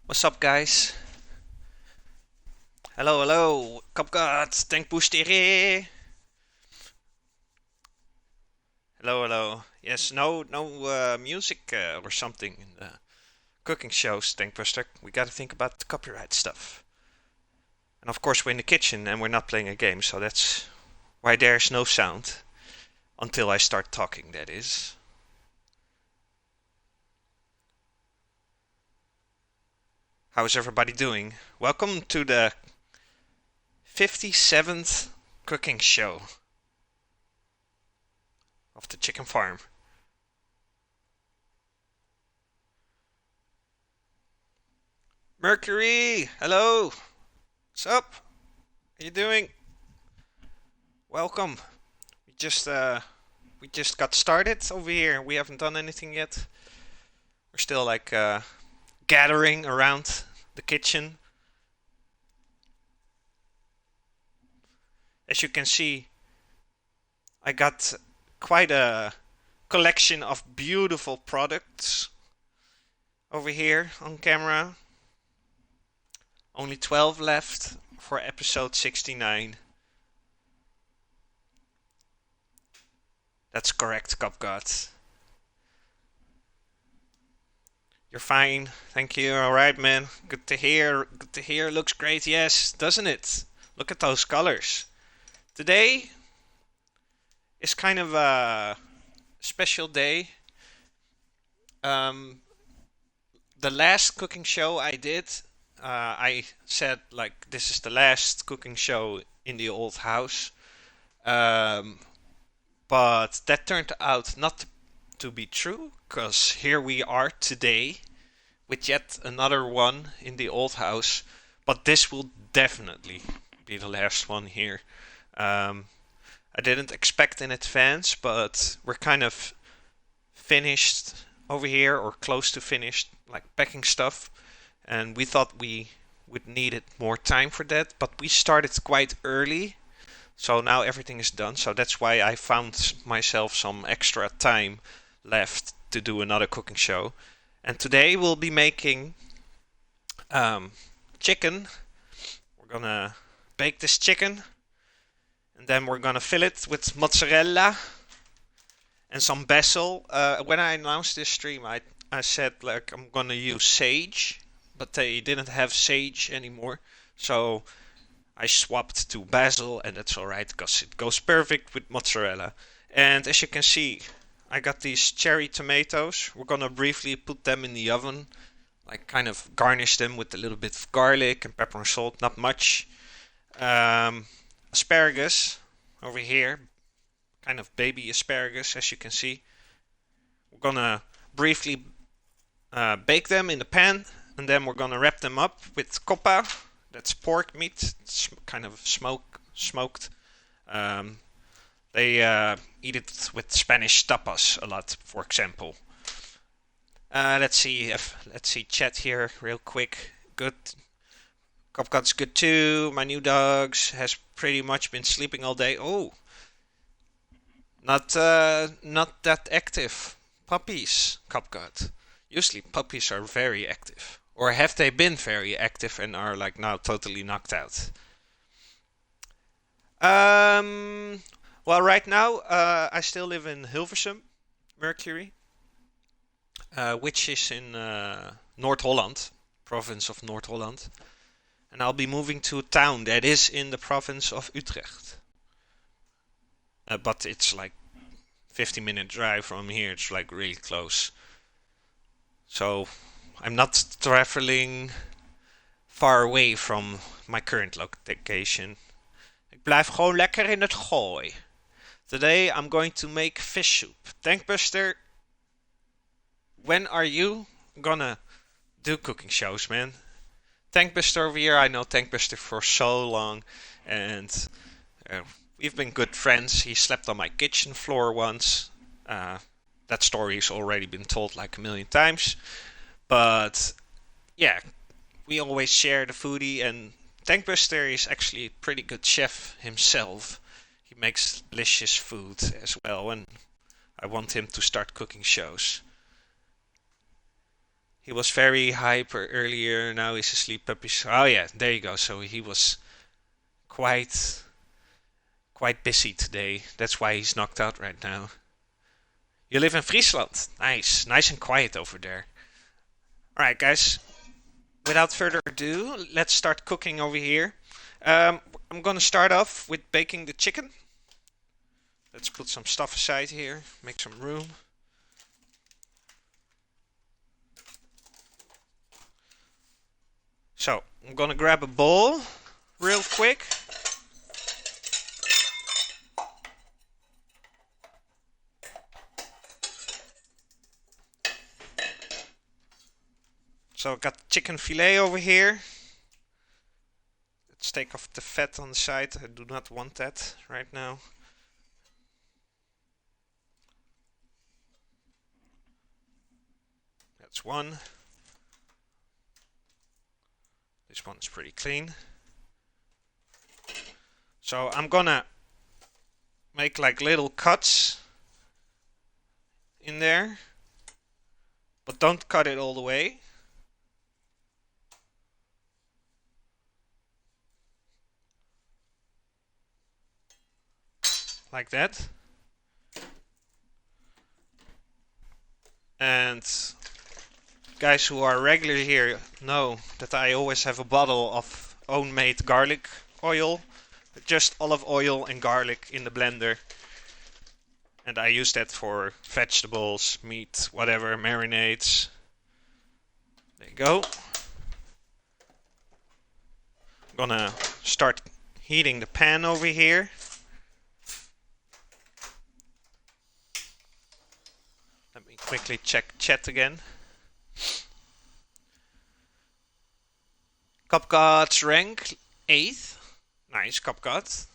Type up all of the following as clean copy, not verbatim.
What's up, guys? Hello, hello. Kapkat, tankboosteren. Hello, hello. Yes, no music or something in the cooking shows, Tankbuster. We gotta think about the copyright stuff. And of course, we're in the kitchen and we're not playing a game, so that's why there's no sound until I start talking. That is. How is everybody doing? Welcome to the 57th cooking show of the chicken farm. Mercury, hello. What's up? How you doing? Welcome. We just uh we just got started over here. We haven't done anything yet. We're still gathering around the kitchen. As you can see, I got quite a collection of beautiful products over here on camera. Only 12 left for episode 69. That's correct, Copgot. You're fine. Thank you. All right, man. Good to hear. Good to hear. Looks great. Yes, doesn't it? Look at those colors. Today is kind of a special day. Um, the last cooking show I did, I said like this is the last cooking show in the old house. Um, but that turned out not to be true, because here we are today with yet another one in the old house. But this will definitely be the last one here. Um, I didn't expect in advance, but we're kind of finished over here or close to finished, like packing stuff. And we thought we would needed more time for that, but we started quite early. So now everything is done. So that's why I found myself some extra time left to do another cooking show. And today we'll be making um, chicken. We're gonna bake this chicken, and then we're gonna fill it with mozzarella and some basil. When I announced this stream, I said like I'm gonna use sage, but they didn't have sage anymore, so I swapped to basil, and that's alright because it goes perfect with mozzarella. And as you can see, I got these cherry tomatoes. We're gonna briefly put them in the oven, like kind of garnish them with a little bit of garlic and pepper and salt, not much. Um, Asparagus over here, kind of baby asparagus, as you can see. We're gonna briefly bake them in the pan, and then we're gonna wrap them up with coppa. That's pork meat. It's kind of smoked. Um, they eat it with Spanish tapas a lot, for example. Let's see chat here real quick. Good. Copcat's good too. My new dogs has pretty much been sleeping all day. Oh, not that active. Puppies, Copcat. Usually puppies are very active. Or have they been very active and are like now totally knocked out? Um, well, right now I still live in Hilversum, Mercury, which is in North Holland, province of North Holland. And I'll be moving to a town that is in the province of Utrecht. But it's like 50-minute drive from here. It's like really close. So I'm not traveling far away from my current location. Ik blijf gewoon lekker in het gooi. Today I'm going to make fish soup. Tankbuster, when are you gonna do cooking shows, man? Tankbuster over here, I know Tankbuster for so long, and uh, we've been good friends. He slept on my kitchen floor once. Uh, that story's already been told like a million times. But yeah, we always share the foodie, and Tankbuster is actually a pretty good chef himself. He makes delicious food as well, and I want him to start cooking shows. He was very hyper earlier. Now he's asleep. Puppies. Oh yeah, there you go. So he was quite busy today. That's why he's knocked out right now. You live in Friesland. Nice and quiet over there. All right, guys. Without further ado, let's start cooking over here. I'm gonna start off with baking the chicken. Let's put some stuff aside here. Make some room. So I'm gonna grab a bowl real quick. So I've got chicken fillet over here. Let's take off the fat on the side. I do not want that right now. That's one. This one's pretty clean. So I'm gonna make like little cuts in there, but don't cut it all the way. Like that. And guys who are regular here know that I always have a bottle of own made garlic oil. Just olive oil and garlic in the blender. And I use that for vegetables, meat, whatever, marinades. There you go. I'm gonna start heating the pan over here. Let me quickly check chat again. Cupcut's rank 8th. Nice, Cupcut.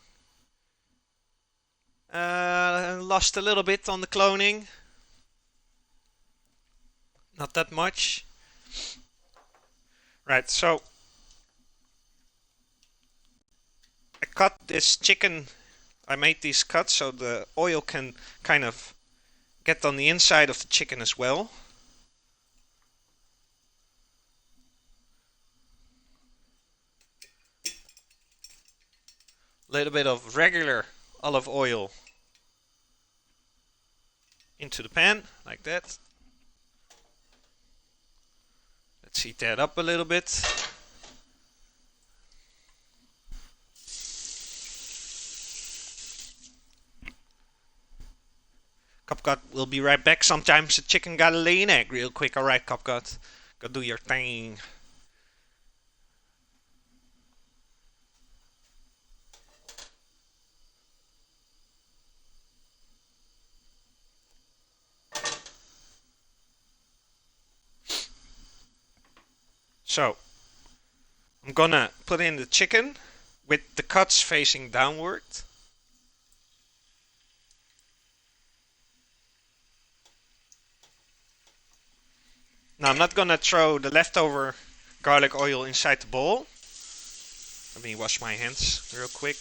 Lost a little bit on the cloning. Not that much. Right, so I cut this chicken. I made these cuts so the oil can kind of get on the inside of the chicken as well. A little bit of regular olive oil into the pan, like that. Let's heat that up a little bit. Cupcut will be right back. Sometimes the chicken gotta lay an egg real quick. Alright, Cupcut. Go do your thing. So, I'm gonna put in the chicken with the cuts facing downward. Now I'm not gonna throw the leftover garlic oil inside the bowl. Let me wash my hands real quick.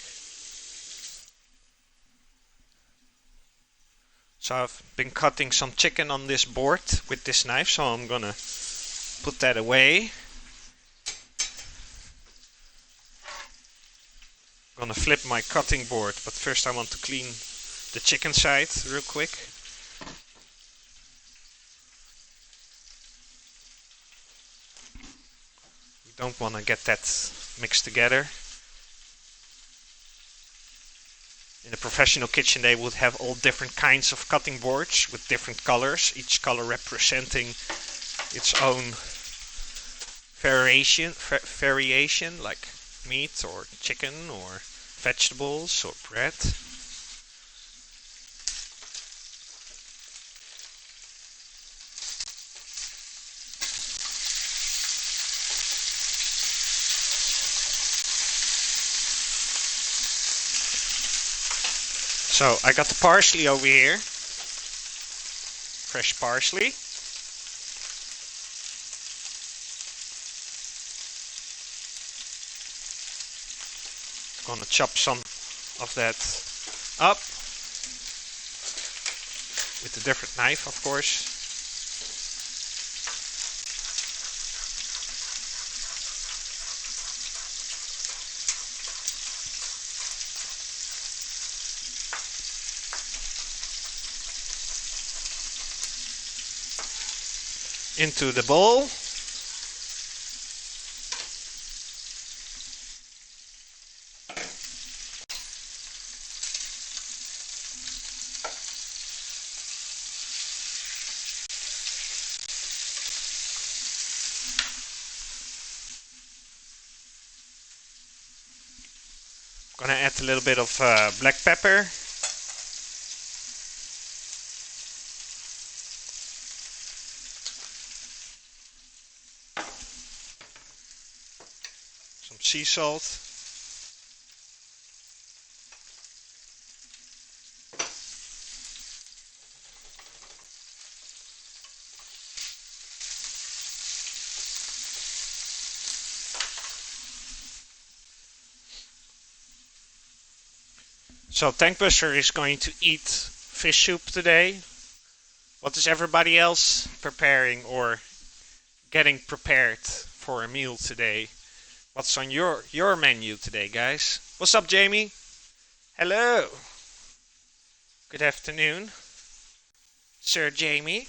So I've been cutting some chicken on this board with this knife, so I'm gonna put that away. I'm gonna flip my cutting board, but first I want to clean the chicken side real quick. You don't want to get that mixed together. In a professional kitchen they would have all different kinds of cutting boards with different colors, each color representing its own variation like meat or chicken or vegetables or bread. So I got the parsley over here, fresh parsley. Gonna chop some of that up with a different knife, of course. into the bowl. Gonna add a little bit of black pepper. Some sea salt. So Tankbuster is going to eat fish soup today. What is everybody else preparing or getting prepared for a meal today? What's on your menu today, guys? What's up, Jamie? Hello. Good afternoon, Sir Jamie.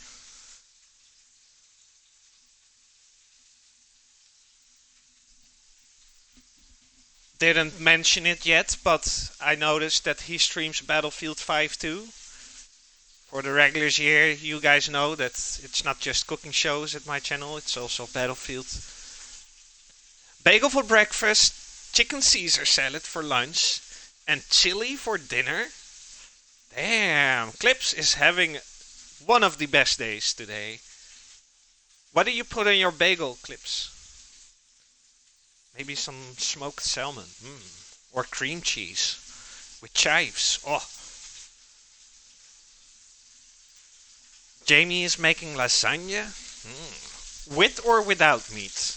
Didn't mention it yet, but I noticed that he streams Battlefield 5 too. For the regulars here, you guys know that it's not just cooking shows at my channel, it's also Battlefield. Bagel for breakfast, chicken Caesar salad for lunch, and chili for dinner. Damn, Clips is having one of the best days today. What do you put in your bagel, Clips? Maybe some smoked salmon. Or cream cheese with chives. Oh. Jamie is making lasagna. With or without meat?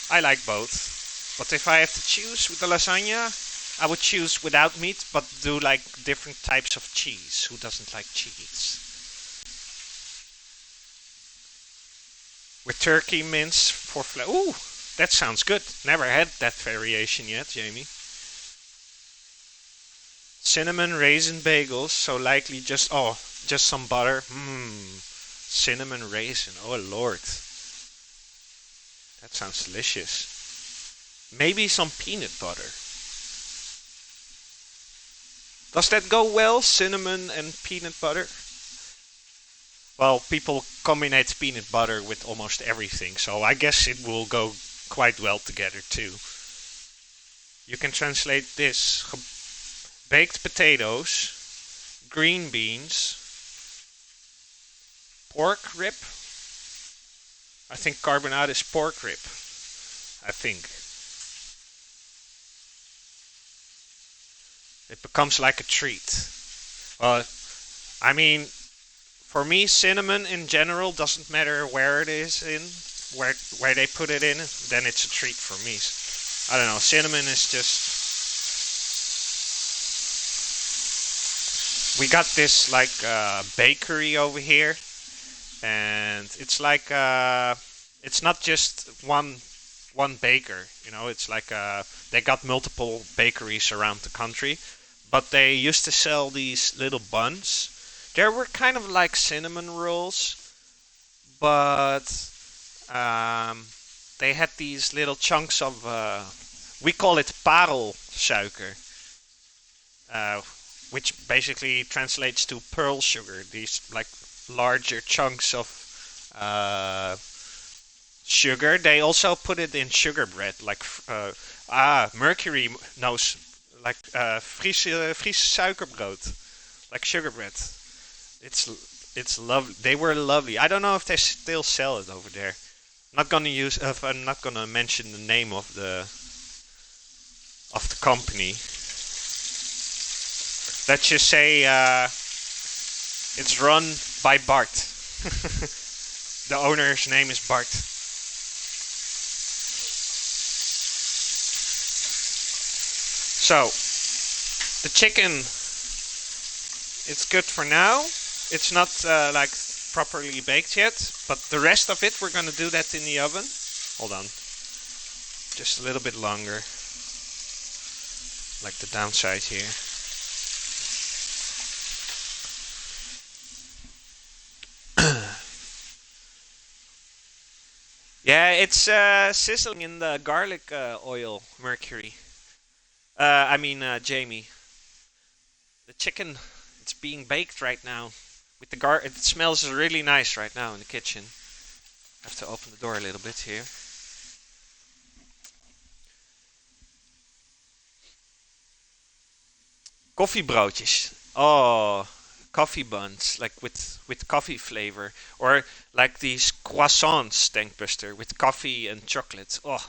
I like both. But if I have to choose with the lasagna, I would choose without meat, but do like different types of cheese. Who doesn't like cheese? With turkey mince for flavor. Ooh, that sounds good. Never had that variation yet, Jamie. Cinnamon raisin bagels, so likely just some butter. Cinnamon raisin. Oh Lord. That sounds delicious. Maybe some peanut butter. Does that go well, cinnamon and peanut butter? Well, people combine peanut butter with almost everything, so I guess it will go quite well together too. You can translate this. Baked potatoes, green beans, pork rib. I think carbonara is pork rib. I think. It becomes like a treat. I mean, for me, cinnamon in general doesn't matter where it is in, where they put it in, then it's a treat for me. I don't know, cinnamon is just... We got this like bakery over here, and it's like it's not just one baker, you know, it's like they got multiple bakeries around the country, but they used to sell these little buns. They were kind of like cinnamon rolls, but they had these little chunks of, we call it parelsuiker, which basically translates to pearl sugar. These like larger chunks of sugar. They also put it in sugar bread, like Mercury knows, like Friese suikerbrood, like sugar bread. It's lovely. They were lovely. I don't know if they still sell it over there. I'm not gonna mention the name of the company. Let's just say it's run by Bart. The owner's name is Bart. So, the chicken, it's good for now. It's not like properly baked yet, but the rest of it, we're gonna do that in the oven. Hold on. Just a little bit longer. Like the downside here. Yeah, it's sizzling in the garlic oil, Mercury. Jamie. The chicken, it's being baked right now. With the it smells really nice right now in the kitchen. I have to open the door a little bit here. Koffiebroodjes. Oh, coffee buns, like with coffee flavor, or like these croissants, Tankbuster, with coffee and chocolate. Oh,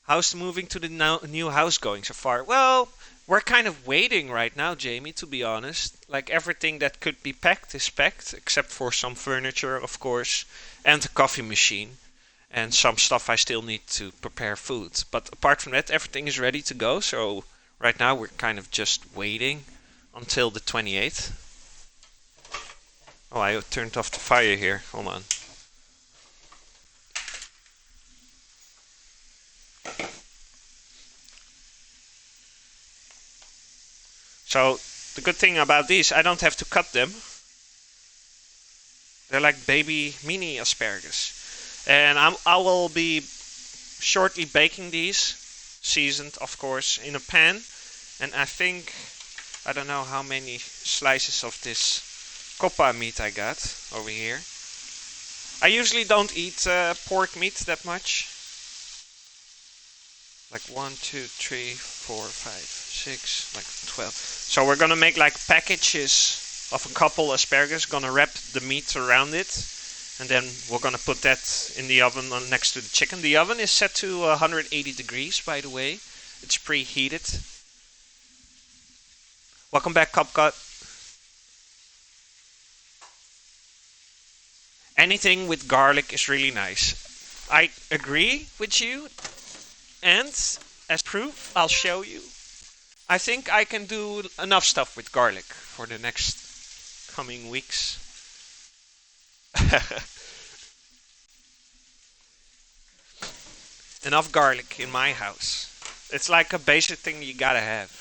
how's moving to the new house going so far? Well, we're kind of waiting right now, Jamie, to be honest. Like everything that could be packed is packed, except for some furniture, of course, and the coffee machine, and some stuff I still need to prepare food. But apart from that, everything is ready to go. So right now we're kind of just waiting until the 28th. Oh, I turned off the fire here. Hold on. So the good thing about these, I don't have to cut them. They're like baby mini asparagus. And I will be shortly baking these, seasoned of course, in a pan. And I think, I don't know how many slices of this coppa meat I got over here. I usually don't eat pork meat that much. Like 1, 2, 3, 4, 5, 6, like 12. So we're gonna make like packages of a couple asparagus, gonna wrap the meat around it, and then we're gonna put that in the oven next to the chicken. The oven is set to 180 degrees, by the way. It's preheated. Welcome back, Cupcut. Anything with garlic is really nice. I agree with you, and as proof, I'll show you. I think I can do enough stuff with garlic for the next coming weeks. Enough garlic in my house. It's like a basic thing you gotta have.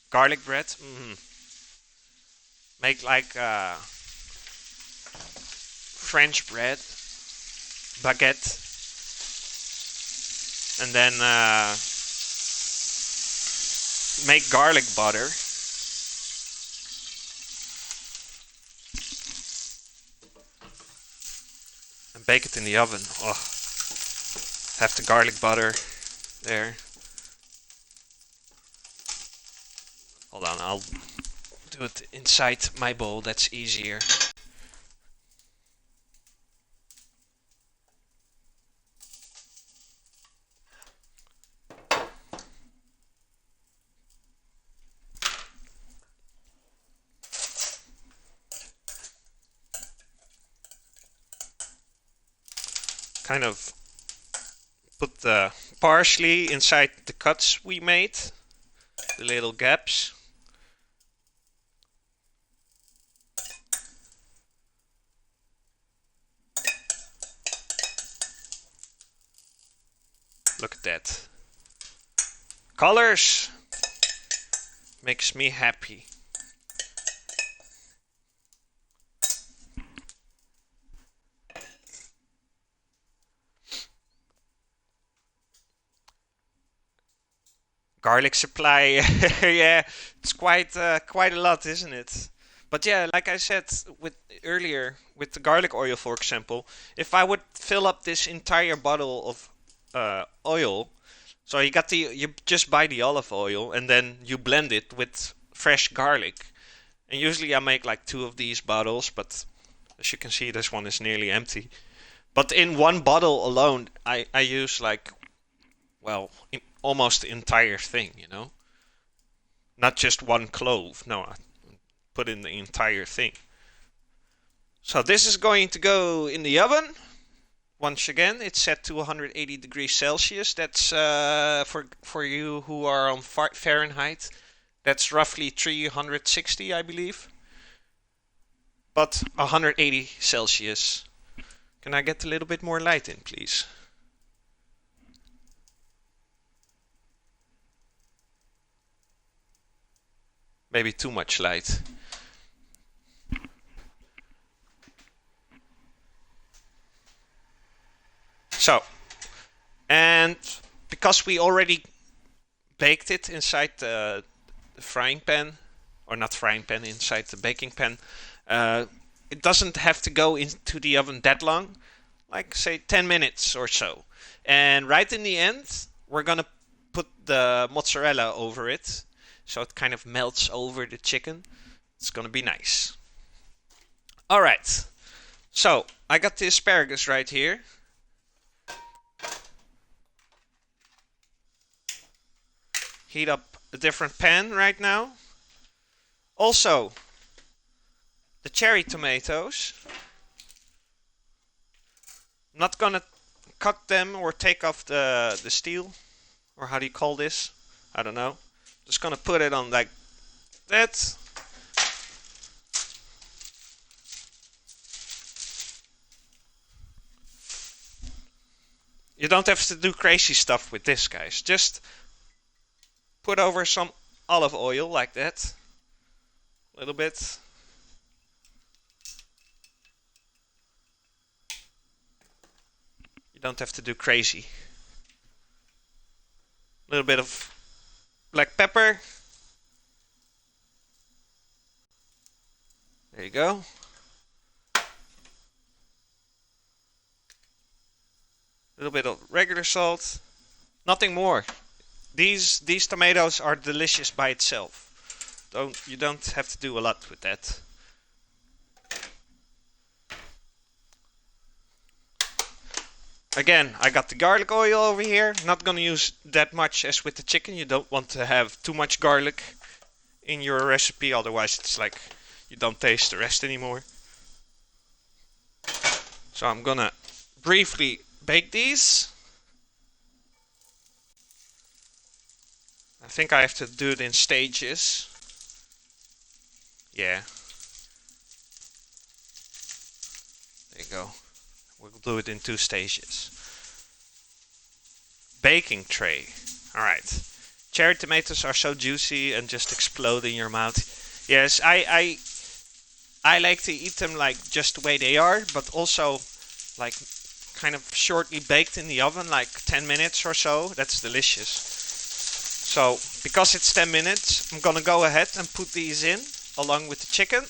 Garlic bread. Make like French bread, baguette, and then make garlic butter. And bake it in the oven. Oh, have the garlic butter there. Hold on, I'll do it inside my bowl. That's easier. Kind of put the parsley inside the cuts we made, the little gaps. Look at that. Colors makes me happy. Garlic supply, yeah, it's quite a lot, isn't it? But yeah, like I said with earlier with the garlic oil, for example, if I would fill up this entire bottle of oil, so you just buy the olive oil and then you blend it with fresh garlic. And usually I make like two of these bottles, but as you can see, this one is nearly empty. But in one bottle alone, I use like, well, almost the entire thing, you know? Not just one clove. No, I put in the entire thing. So this is going to go in the oven. Once again, it's set to 180 degrees Celsius. That's for you who are on Fahrenheit. That's roughly 360, I believe. But 180 Celsius. Can I get a little bit more light in, please? Maybe too much light. So, and because we already baked it inside the frying pan, or not frying pan, inside the baking pan, uh, it doesn't have to go into the oven that long, like say 10 minutes or so. And right in the end, we're gonna put the mozzarella over it, so it kind of melts over the chicken. It's gonna be nice. All right, so I got the asparagus right here. Heat up a different pan right now. Also, the cherry tomatoes. I'm not gonna cut them or take off the steel, or how do you call this? I don't know. Just gonna put it on like that. You don't have to do crazy stuff with this, guys. Just put over some olive oil like that. A little bit. You don't have to do crazy. A little bit of black pepper. There you go. A little bit of regular salt. Nothing more. These tomatoes are delicious by itself. You don't have to do a lot with that. Again, I got the garlic oil over here. Not gonna use that much as with the chicken. You don't want to have too much garlic in your recipe, otherwise it's like you don't taste the rest anymore. So I'm gonna briefly bake these. I think I have to do it in stages. Yeah. There you go. We'll do it in 2 stages. Baking tray. Alright. Cherry tomatoes are so juicy and just explode in your mouth. Yes, I like to eat them like just the way they are, but also like kind of shortly baked in the oven, like 10 minutes or so. That's delicious. So, because it's 10 minutes, I'm gonna go ahead and put these in along with the chicken.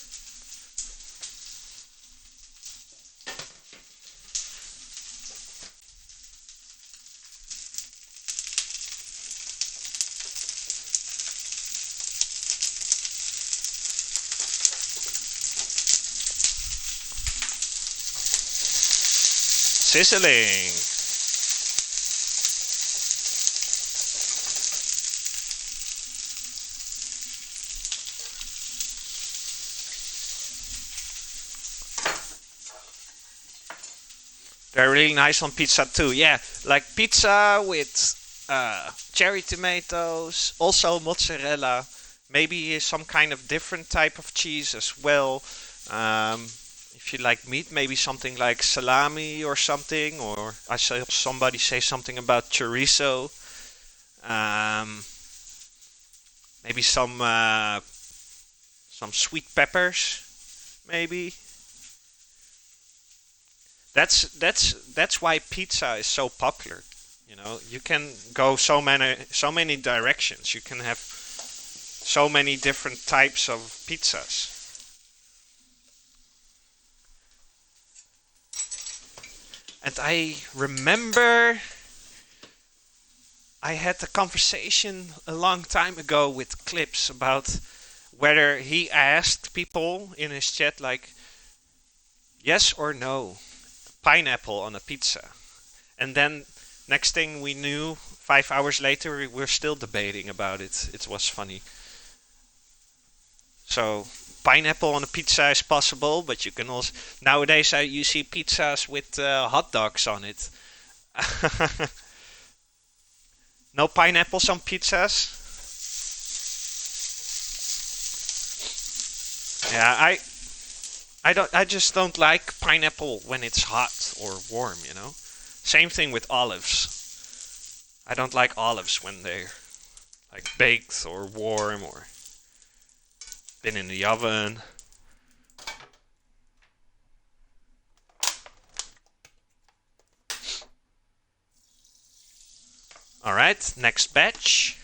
Sizzling. They're really nice on pizza too. Yeah, like pizza with cherry tomatoes, also mozzarella, maybe some kind of different type of cheese as well. Um, if you like meat, maybe something like salami or something, or I saw somebody say something about chorizo. Um, maybe some sweet peppers, maybe. That's why pizza is so popular. You know, you can go so many directions. You can have so many different types of pizzas. And I remember I had a conversation a long time ago with Clips about whether he asked people in his chat like yes or no, pineapple on a pizza. And then next thing we knew, 5 hours later, we were still debating about it. It was funny. So pineapple on a pizza is possible, but you can also nowadays you see pizzas with hot dogs on it. No pineapples on pizzas. Yeah, I just don't like pineapple when it's hot or warm. You know. Same thing with olives. I don't like olives when they're like baked or warm or been in the oven. All right, next batch.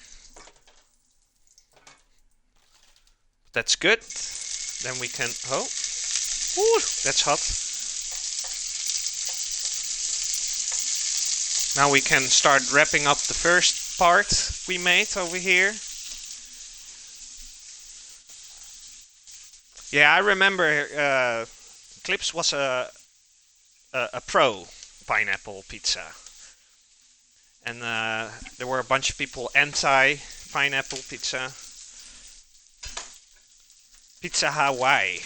That's good. Then we can, oh, ooh, that's hot. Now we can start wrapping up the first part we made over here. Yeah, I remember Clips was a pro pineapple pizza. And there were a bunch of people anti-pineapple pizza. Pizza Hawaii.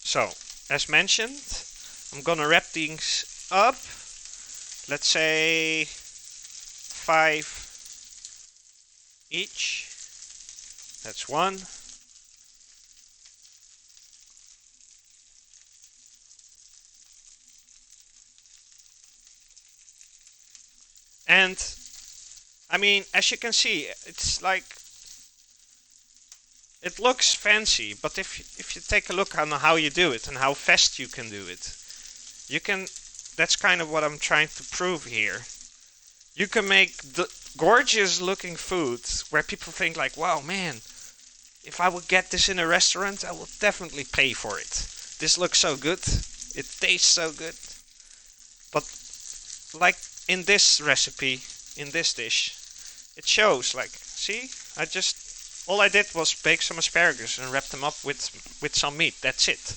So, as mentioned, I'm gonna wrap things up. Let's say 5 each. That's 1. And I mean, as you can see, it's like it looks fancy, but if you take a look on how you do it and how fast you can do it, you can. That's kind of what I'm trying to prove here. You can make the gorgeous looking food where people think like, wow, man, if I would get this in a restaurant, I would definitely pay for it. This looks so good. It tastes so good. But like in this recipe, in this dish, it shows like, see, all I did was bake some asparagus and wrap them up with some meat. That's it.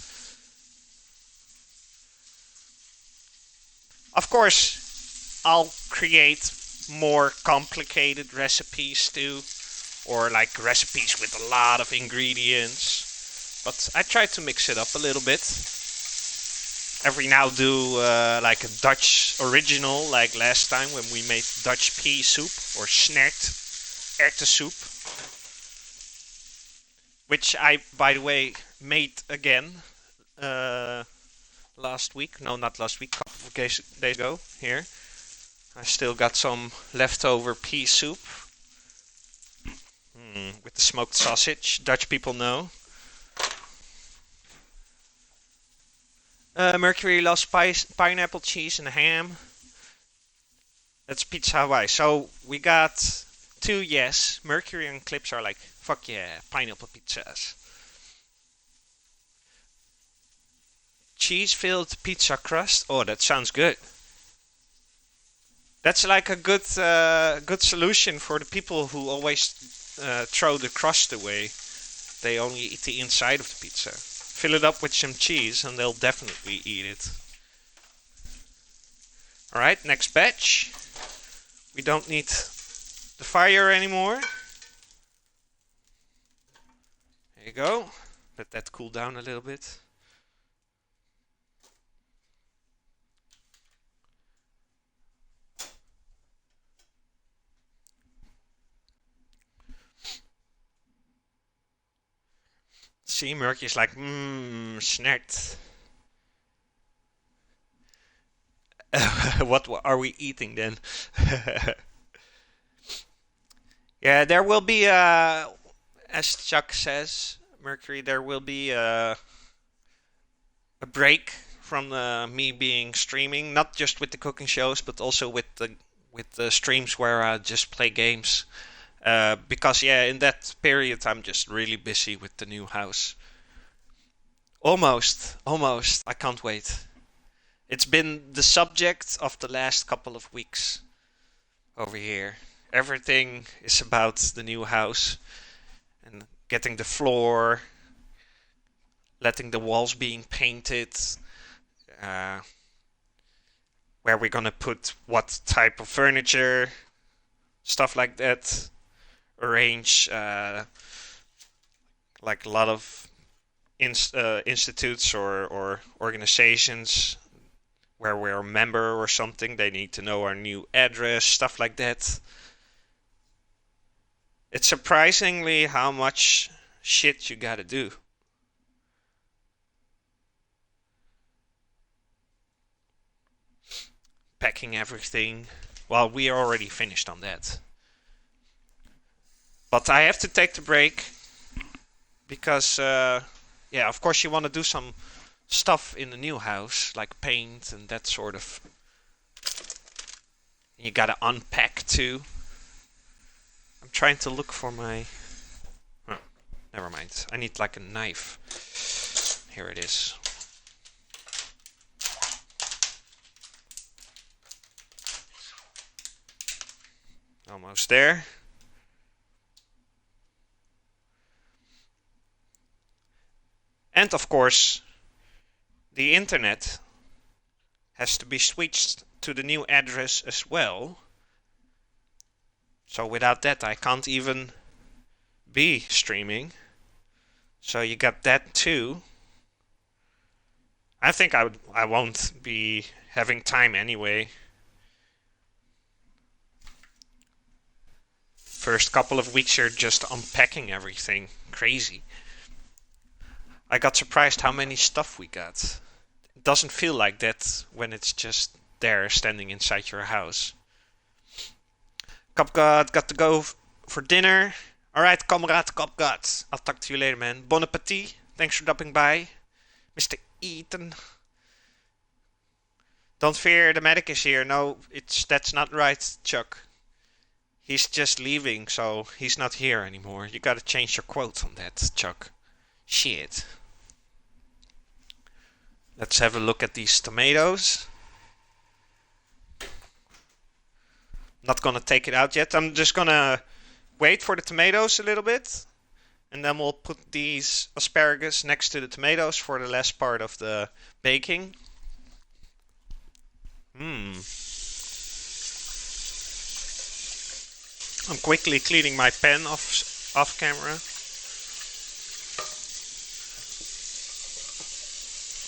Of course, I'll create more complicated recipes too, or like recipes with a lot of ingredients. But I try to mix it up a little bit. Every now do like a Dutch original, like last time when we made Dutch pea soup or snert erwtensoep, which I, by the way, made again last week. No, not last week, a couple of days ago here. I still got some leftover pea soup with the smoked sausage. Dutch people know. Mercury loves pineapple cheese and ham. That's Pizza Hawaii. So we got 2 yes. Mercury and Clips are like, fuck yeah, pineapple pizzas. Cheese-filled pizza crust. Oh, that sounds good. That's like a good solution for the people who always throw the crust away. They only eat the inside of the pizza. Fill it up with some cheese and they'll definitely eat it. Alright, next batch. We don't need the fire anymore. There you go. Let that cool down a little bit. See, Murky's like, snert. What are we eating then? Yeah, there will be, as Chuck says, Mercury, there will be a break from me being streaming, not just with the cooking shows, but also with the streams where I just play games. Because yeah, in that period I'm just really busy with the new house. Almost. I can't wait. It's been the subject of the last couple of weeks over here. Everything is about the new house and getting the floor, letting the walls being painted, uh, where we're gonna put what type of furniture, stuff like that. Arrange like a lot of institutes or organizations where we're a member or something. They need to know our new address, stuff like that. It's surprisingly how much shit you gotta do. Packing everything. Well, we are already finished on that. But I have to take the break because, yeah, of course you want to do some stuff in the new house, like paint and that sort of. You gotta unpack too. I'm trying to look for my. Oh, never mind. I need like a knife. Here it is. Almost there. And of course, the internet has to be switched to the new address as well. So without that, I can't even be streaming. So you got that too. I think I won't be having time anyway. First couple of weeks you're just unpacking everything. Crazy. I got surprised how many stuff we got. It doesn't feel like that when it's just there standing inside your house. Copgod got to go for dinner. Alright, comrade Copgod. I'll talk to you later, man. Bon appetit. Thanks for dropping by. Mr. Eaton. Don't fear, the medic is here. No, that's not right, Chuck. He's just leaving, so he's not here anymore. You gotta change your quote on that, Chuck. Shit. Let's have a look at these tomatoes. Not gonna take it out yet. I'm just gonna wait for the tomatoes a little bit. And then we'll put these asparagus next to the tomatoes for the last part of the baking. I'm quickly cleaning my pan off camera.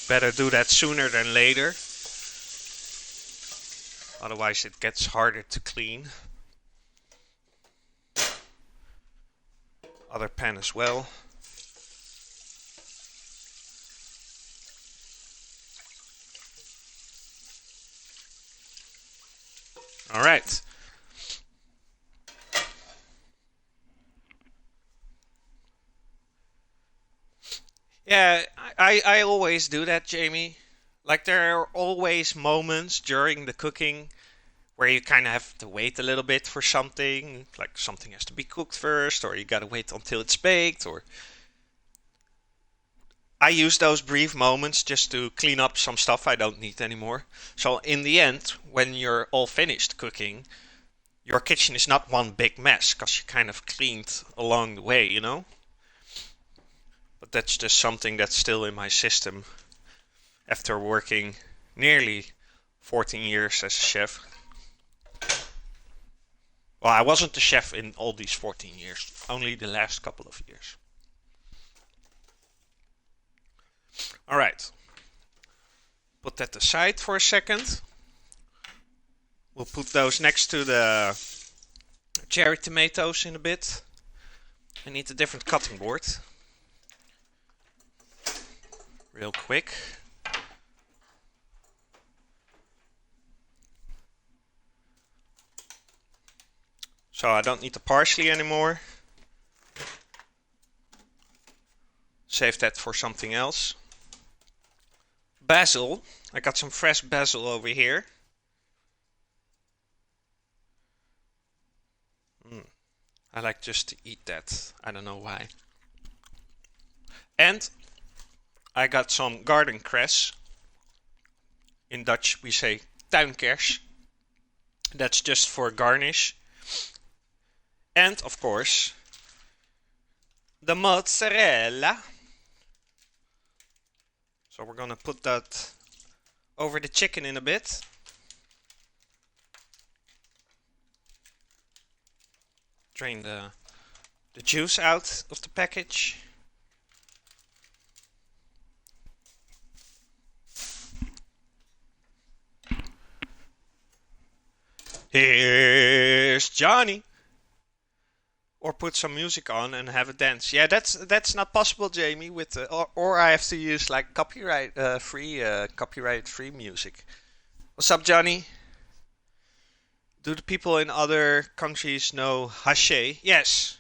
Better do that sooner than later. Otherwise it gets harder to clean. Other pan as well. Alright. Yeah, I always do that, Jamie. Like there are always moments during the cooking where you kind of have to wait a little bit for something, like something has to be cooked first, or you gotta wait until it's baked, or I use those brief moments just to clean up some stuff I don't need anymore. So in the end, when you're all finished cooking, your kitchen is not one big mess because you kind of cleaned along the way, you know? But that's just something that's still in my system after working nearly 14 years as a chef. Well, I wasn't the chef in all these 14 years, only the last couple of years. Alright, put that aside for a second. We'll put those next to the cherry tomatoes in a bit. I need a different cutting board. Real quick. So I don't need the parsley anymore. Save that for something else. Basil. I got some fresh basil over here. I like just to eat that. I don't know why. And I got some garden cress. In Dutch we say tuinkers. That's just for garnish. And of course, the mozzarella. So we're gonna put that over the chicken in a bit. Drain the juice out of the package. Here's Johnny. Or put some music on and have a dance. Yeah, that's not possible, Jamie. With or I have to use like copyright free music. What's up, Johnny? Do the people in other countries know hache? Yes,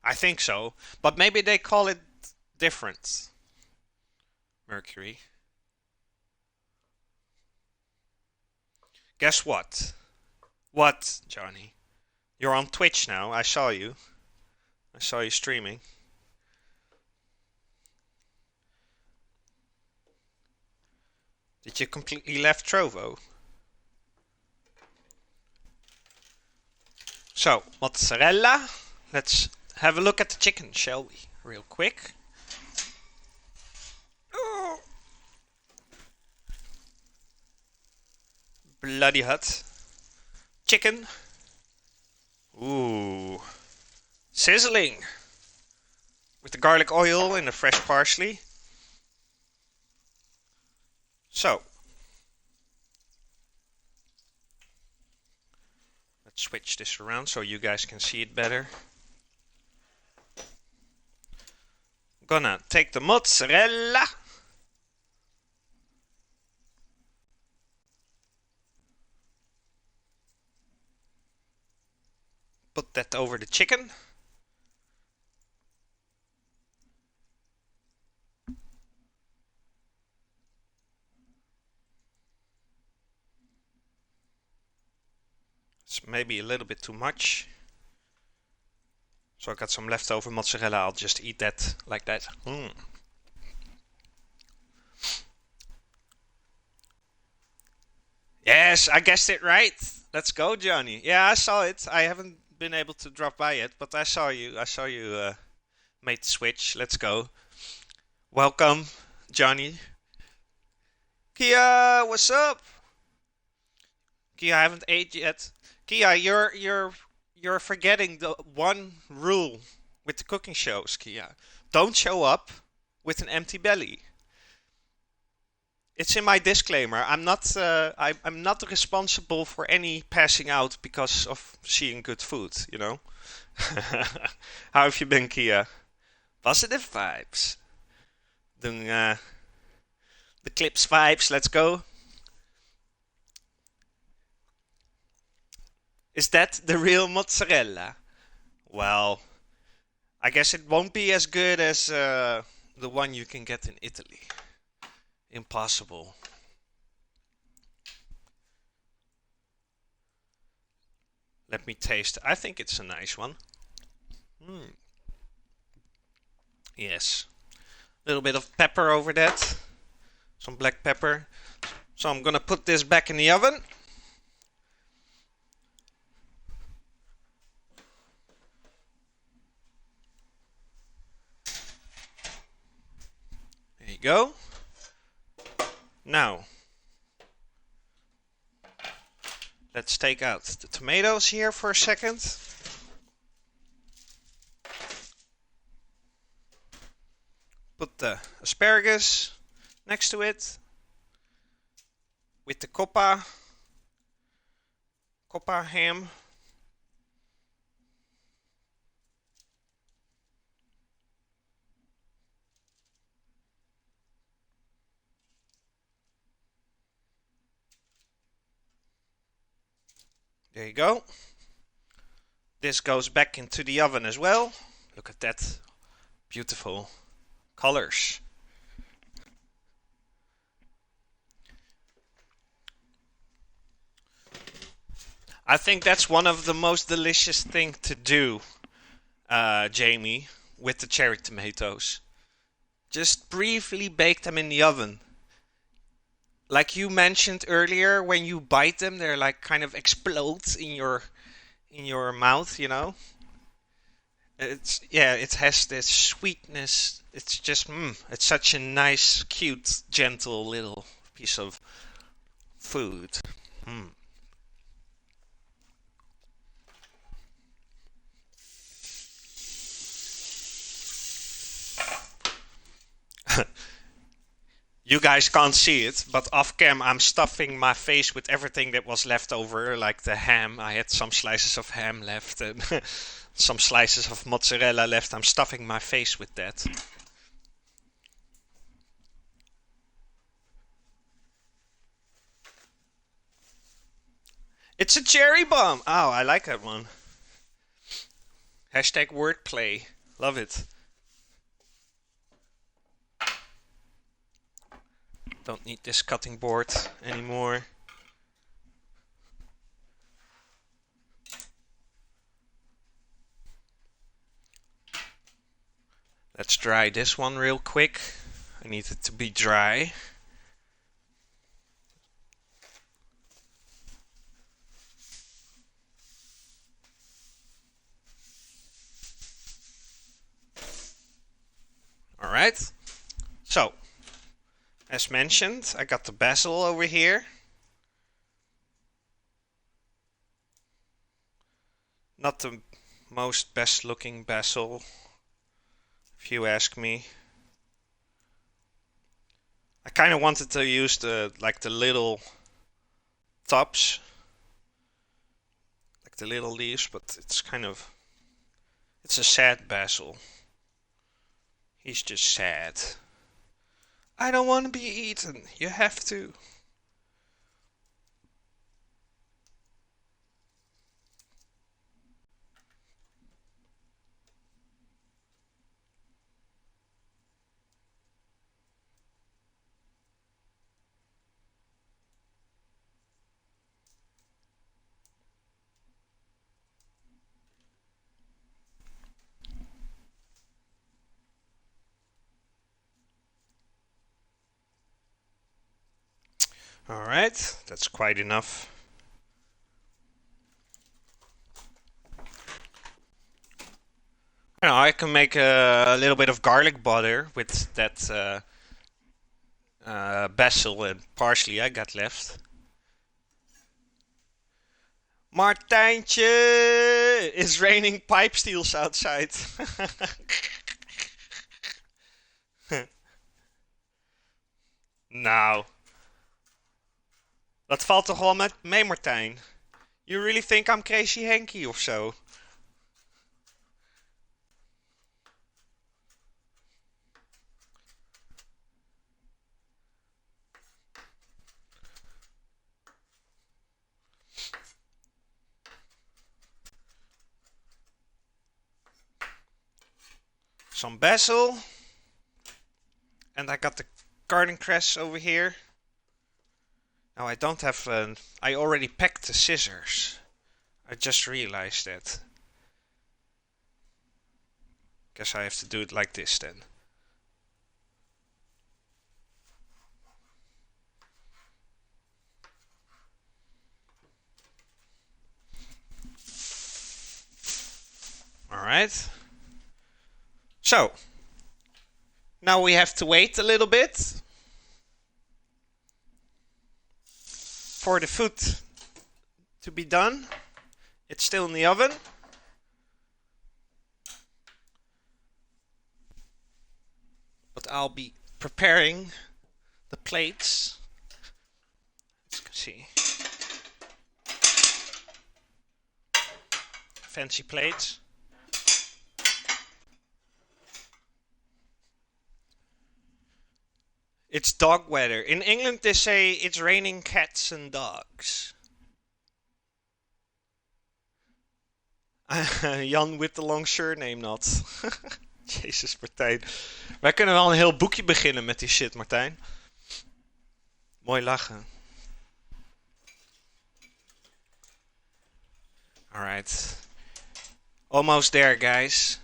I think so. But maybe they call it different. Mercury. Guess what? What, Johnny? You're on Twitch now. I saw you. I saw you streaming. Did you completely left Trovo? So, mozzarella. Let's have a look at the chicken, shall we? Real quick. Oh, bloody hot. Chicken. Ooh. Sizzling. With the garlic oil and the fresh parsley. So. Let's switch this around so you guys can see it better. Gonna take the mozzarella. Put that over the chicken. It's maybe a little bit too much. So I got some leftover mozzarella. I'll just eat that like that. Yes, I guessed it right. Let's go, Johnny. Yeah, I saw it. I haven't been able to drop by it, but I saw you. I saw you made the switch. Let's go. Welcome, Johnny. Kia, what's up? Kia, I haven't ate yet. Kia, you're forgetting the one rule with the cooking shows, Kia. Don't show up with an empty belly. It's in my disclaimer. I'm not responsible for any passing out because of seeing good food, you know? How have you been, Kia? Positive vibes. Doing the clips vibes, let's go. Is that the real mozzarella? Well, I guess it won't be as good as the one you can get in Italy. Impossible. Let me taste. I think it's a nice one. Yes. A little bit of pepper over that. Some black pepper. So I'm gonna put this back in the oven. There you go. Now, let's take out the tomatoes here for a second. Put the asparagus next to it with the coppa ham. There you go. This goes back into the oven as well. Look at that. Beautiful colors. I think that's one of the most delicious thing to do, Jamie, with the cherry tomatoes. Just briefly bake them in the oven. Like you mentioned earlier, when you bite them, they're like kind of explode in your mouth, you know? It has this sweetness. It's just it's such a nice, cute, gentle little piece of food. Mm. You guys can't see it, but off cam I'm stuffing my face with everything that was left over, like the ham. I had some slices of ham left and some slices of mozzarella left. I'm stuffing my face with that. It's a cherry bomb! Oh, I like that one. Hashtag wordplay. Love it. Don't need this cutting board anymore. Let's dry this one real quick. I need it to be dry. Alright, so as mentioned, I got the basil over here. Not the most best looking basil, if you ask me. I kind of wanted to use the little tops, like the little leaves, but it's a sad basil. He's just sad. I don't want to be eaten. You have to. Alright, that's quite enough. I can make a little bit of garlic butter with that basil and parsley I got left. Martijntje! It's raining pipe steels outside. Nou, dat valt toch wel met mee, Martijn? You really think I'm crazy Henky of zo? Some basil. And I got the garden cress over here. Now I don't have... I already packed the scissors. I just realized that. Guess I have to do it like this then. Alright. So, now we have to wait a little bit for the food to be done. It's still in the oven. But I'll be preparing the plates. As you can see. Fancy plates. It's dog weather. In England they say it's raining cats and dogs. Jan with the long surname not. Jezus Martijn. Wij kunnen wel een heel boekje beginnen met die shit, Martijn. Mooi lachen. Alright. Almost there, guys.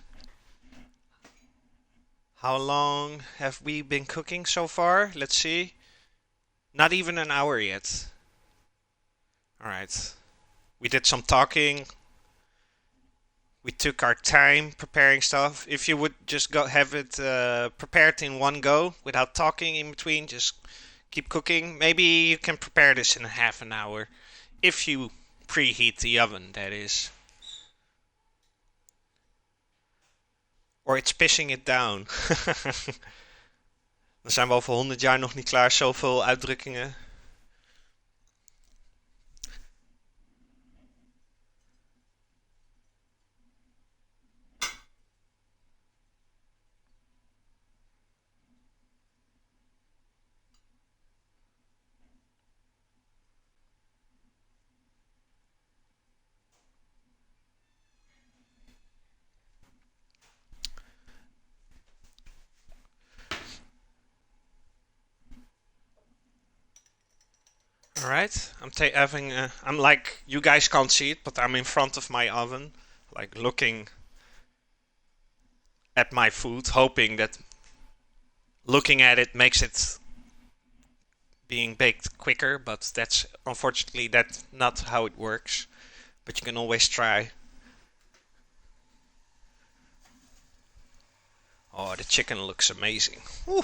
How long have we been cooking so far? Let's see. Not even an hour yet. Alright. We did some talking. We took our time preparing stuff. If you would just go have it prepared in one go without talking in between, just keep cooking. Maybe you can prepare this in half an hour. If you preheat the oven, that is. Or it's pissing it down. Dan zijn we over 100 jaar nog niet klaar. Zoveel uitdrukkingen. Alright, I'm like, you guys can't see it, but I'm in front of my oven, like looking at my food, hoping that looking at it makes it being baked quicker, but that's unfortunately that's not how it works. But you can always try. Oh, the chicken looks amazing. Woo.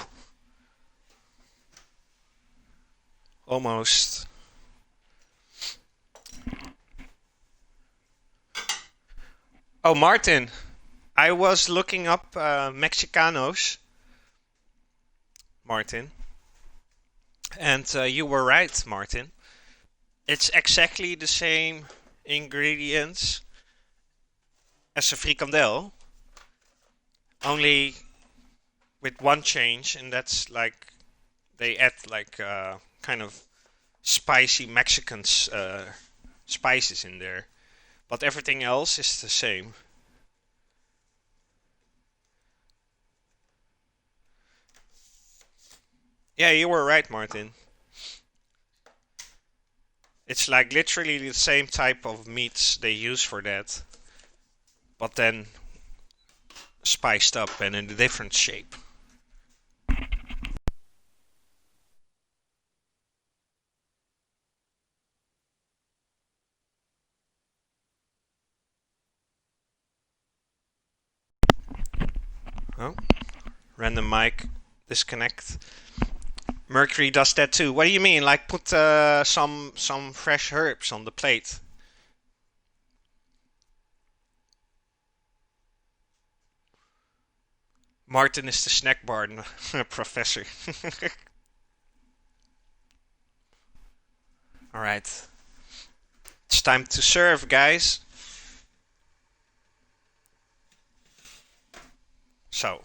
Almost. Oh, Martin, I was looking up Mexicanos, Martin, and you were right, Martin. It's exactly the same ingredients as a frikandel, only with one change, and that's like they add like kind of spicy Mexican spices in there, but everything else is the same. Yeah, you were right, Martin. It's like literally the same type of meats they use for that, but then spiced up and in a different shape. Oh, random mic disconnect. Mercury does that too. What do you mean? Like put some fresh herbs on the plate? Martin is the snack bar professor. All right, it's time to serve, guys. So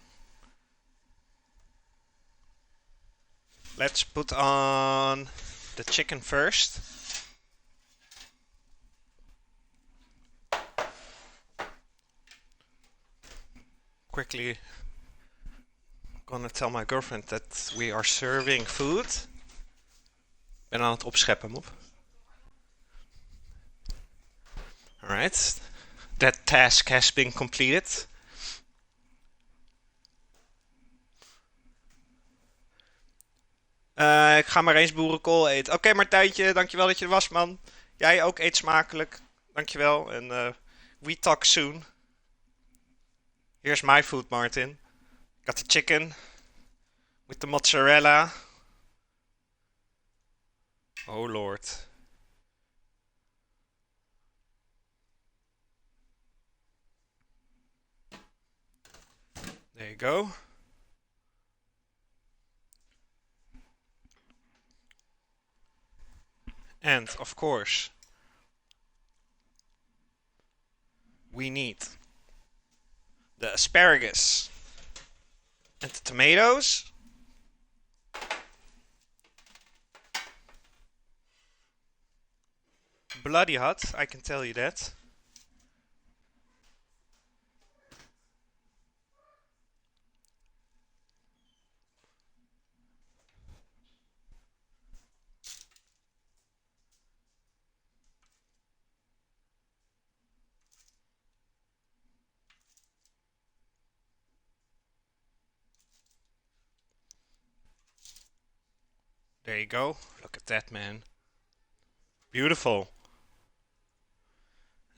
let's put on the chicken first. Quickly, gonna tell my girlfriend that we are serving food. Ben aan het opscheppen, mop. Alright, that task has been completed. Ik ga maar eens boerenkool eten. Oké, Martijntje, dankjewel dat je er was, man. Jij ook, eet smakelijk. Dankjewel en we talk soon. Here's my food, Martin. Got the chicken with the mozzarella. Oh, Lord. There you go. And, of course, we need the asparagus and the tomatoes. Bloody hot, I can tell you that. There you go. Look at that, man. Beautiful.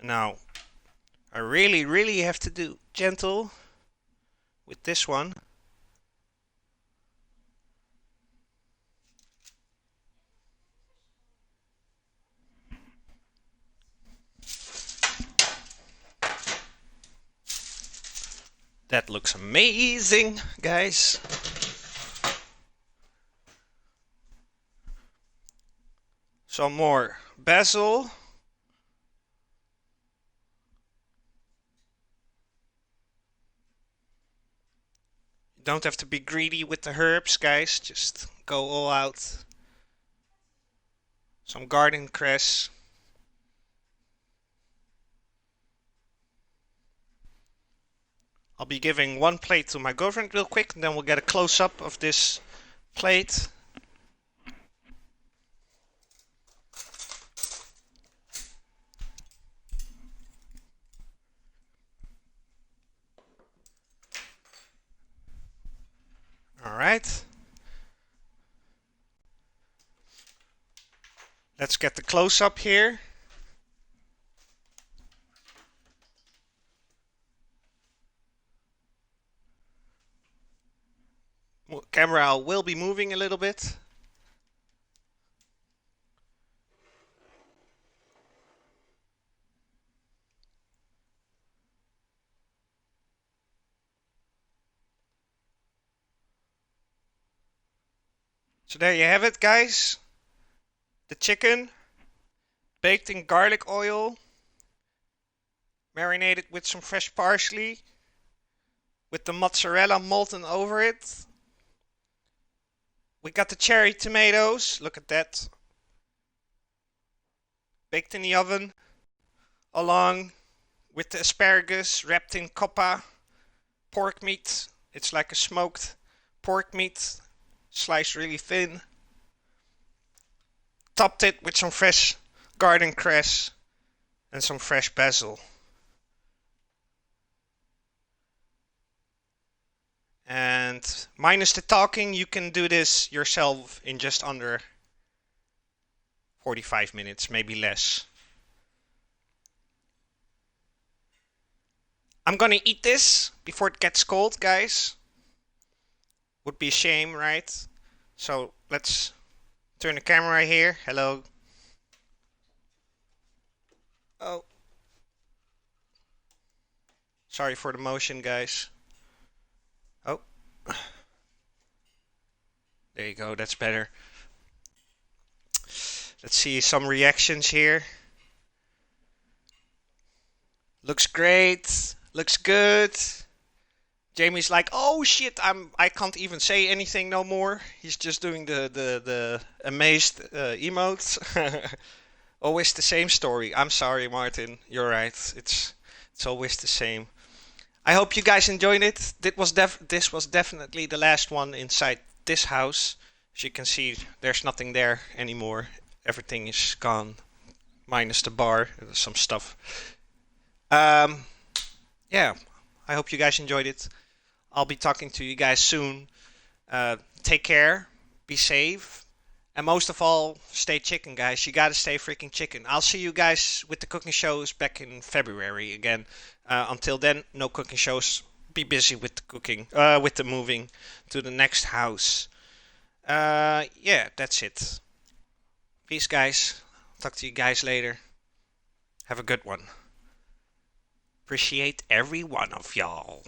Now, I really, really have to do gentle with this one. That looks amazing, guys. Some more basil. You don't have to be greedy with the herbs, guys. Just go all out. Some garden cress. I'll be giving one plate to my girlfriend real quick, and then we'll get a close-up of this plate. right. Let's get the close-up here. Camera will be moving a little bit. So there you have it, guys. The chicken, baked in garlic oil, marinated with some fresh parsley, with the mozzarella molten over it. We got the cherry tomatoes, look at that. Baked in the oven, along with the asparagus wrapped in coppa, pork meat. It's like a smoked pork meat, sliced really thin. Topped it with some fresh garden cress and some fresh basil. And minus the talking, you can do this yourself in just under 45 minutes, maybe less. I'm gonna eat this before it gets cold, guys. Would be a shame, right? So let's turn the camera here. Hello. Oh. Sorry for the motion, guys. Oh. There you go, that's better. Let's see some reactions here. Looks great. Looks good. Jamie's like, oh shit, I can't even say anything no more. He's just doing the amazed emotes. Always the same story. I'm sorry, Martin. You're right. It's always the same. I hope you guys enjoyed it. This was definitely the last one inside this house. As you can see, there's nothing there anymore. Everything is gone, minus the bar, some stuff. Yeah, I hope you guys enjoyed it. I'll be talking to you guys soon. Take care, be safe, and most of all, stay chicken, guys. You gotta stay freaking chicken. I'll see you guys with the cooking shows back in February again. Until then, no cooking shows. Be busy with the cooking, with the moving to the next house. Yeah, that's it. Peace, guys. Talk to you guys later. Have a good one. Appreciate every one of y'all.